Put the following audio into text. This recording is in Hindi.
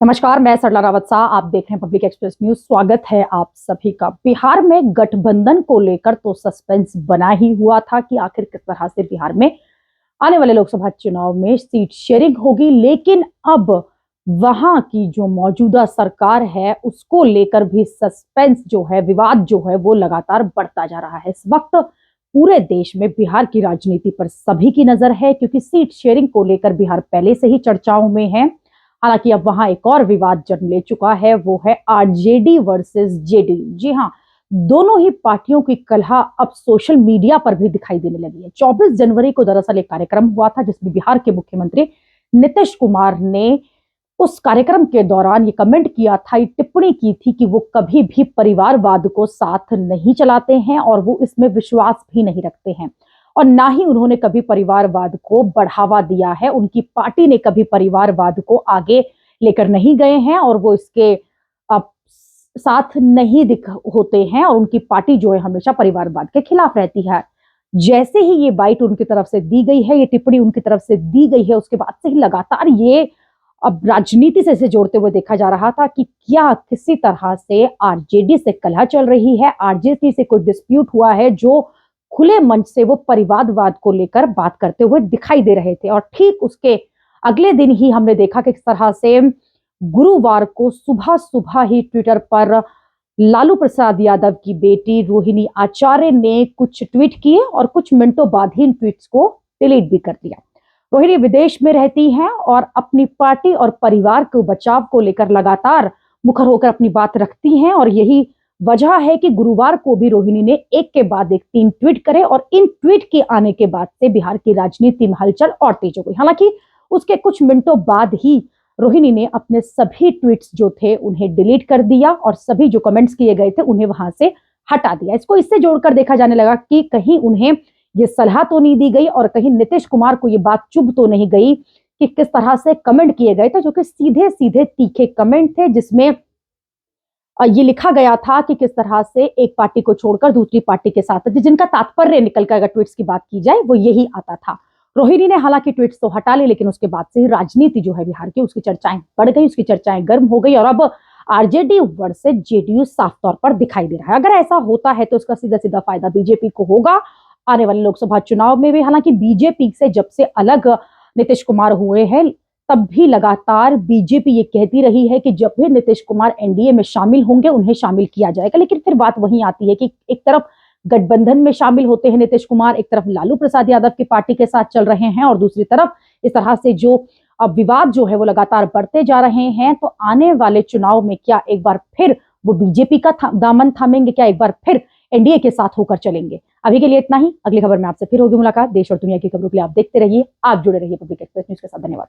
नमस्कार, मैं सरला रावत शाह। आप देख रहे हैं पब्लिक एक्सप्रेस न्यूज। स्वागत है आप सभी का। बिहार में गठबंधन को लेकर तो सस्पेंस बना ही हुआ था कि आखिर किस तरह से बिहार में आने वाले लोकसभा चुनाव में सीट शेयरिंग होगी, लेकिन अब वहां की जो मौजूदा सरकार है उसको लेकर भी सस्पेंस जो है, विवाद जो है वो लगातार बढ़ता जा रहा है। इस वक्त पूरे देश में बिहार की राजनीति पर सभी की नजर है, क्योंकि सीट शेयरिंग को लेकर बिहार पहले से ही चर्चाओं में है। हालांकि अब वहां एक और विवाद जन्म ले चुका है, वो है आरजेडी वर्सेस जेडीयू। जी हां, दोनों ही पार्टियों की कलह अब सोशल मीडिया पर भी दिखाई देने लगी है। 24 जनवरी को दरअसल एक कार्यक्रम हुआ था जिसमें बिहार के मुख्यमंत्री नीतीश कुमार ने उस कार्यक्रम के दौरान ये कमेंट किया था, ये टिप्पणी की थी कि वो कभी भी परिवारवाद को साथ नहीं चलाते हैं और वो इसमें विश्वास भी नहीं रखते हैं, और ना ही उन्होंने कभी परिवारवाद को बढ़ावा दिया है। उनकी पार्टी ने कभी परिवारवाद को आगे लेकर नहीं गए हैं और वो इसके अब साथ नहीं दिख होते हैं, और उनकी पार्टी जो है हमेशा परिवारवाद के खिलाफ रहती है। जैसे ही ये बाइट उनकी तरफ से दी गई है, ये टिप्पणी उनकी तरफ से दी गई है, उसके बाद से ही लगातार ये अब राजनीति से इसे जोड़ते हुए देखा जा रहा था कि क्या किसी तरह से आरजेडी से कलह चल रही है, आरजेडी से कोई डिस्प्यूट हुआ है, जो खुले मंच से वो परिवारवाद को लेकर बात करते हुए दिखाई दे रहे थे। और ठीक उसके अगले दिन ही हमने देखा कि किस तरह से गुरुवार को सुबह सुबह ही ट्विटर पर लालू प्रसाद यादव की बेटी रोहिणी आचार्य ने कुछ ट्वीट किए और कुछ मिनटों बाद ही इन ट्वीट्स को डिलीट भी कर दिया। रोहिणी विदेश में रहती हैं और अपनी पार्टी और परिवार को बचाव को लेकर लगातार मुखर होकर अपनी बात रखती हैं, और यही वजह है कि गुरुवार को भी रोहिणी ने एक के बाद एक 3 ट्वीट करे, और इन ट्वीट के आने के बाद से बिहार की राजनीति में हलचल और तेज हो गई। हालांकि उसके कुछ मिनटों बाद ही रोहिणी ने अपने सभी ट्वीट्स जो थे उन्हें डिलीट कर दिया और सभी जो कमेंट्स किए गए थे उन्हें वहां से हटा दिया। इसको इससे जोड़कर देखा जाने लगा कि कहीं उन्हें ये सलाह तो नहीं दी गई और कहीं नीतीश कुमार को ये बात चुभ तो नहीं गई कि किस तरह से कमेंट किए गए थे, जो कि सीधे सीधे तीखे कमेंट थे, जिसमें ये लिखा गया था कि किस तरह से एक पार्टी को छोड़कर दूसरी पार्टी के साथ, जिनका तात्पर्य निकलकर अगर ट्वीट्स की बात की जाए वो यही आता था। रोहिणी ने हालांकि ट्वीट्स तो हटा ली, लेकिन उसके बाद से राजनीति जो है बिहार की, उसकी चर्चाएं बढ़ गई, उसकी चर्चाएं गर्म हो गई, और अब आरजेडी वर्सेस जेडीयू साफ तौर पर दिखाई दे रहा है। अगर ऐसा होता है तो इसका सीधा सीधा फायदा बीजेपी को होगा आने वाले लोकसभा चुनाव में भी। हालांकि बीजेपी से जब से अलग नीतीश कुमार हुए हैं तब भी लगातार बीजेपी ये कहती रही है कि जब भी नीतीश कुमार एनडीए में शामिल होंगे उन्हें शामिल किया जाएगा। लेकिन फिर बात वहीं आती है कि एक तरफ गठबंधन में शामिल होते हैं नीतीश कुमार, एक तरफ लालू प्रसाद यादव की पार्टी के साथ चल रहे हैं, और दूसरी तरफ इस तरह से जो अब विवाद जो है वो लगातार बढ़ते जा रहे हैं। तो आने वाले चुनाव में क्या एक बार फिर वो बीजेपी का दामन थामेंगे, क्या एक बार फिर एनडीए के साथ होकर चलेंगे? अभी के लिए इतना ही। अगली खबर में आपसे फिर होगी मुलाकात। देश और दुनिया की खबरों के लिए आप देखते रहिए, आप जुड़े रहिए पब्लिक एक्सप्रेस न्यूज के साथ। धन्यवाद।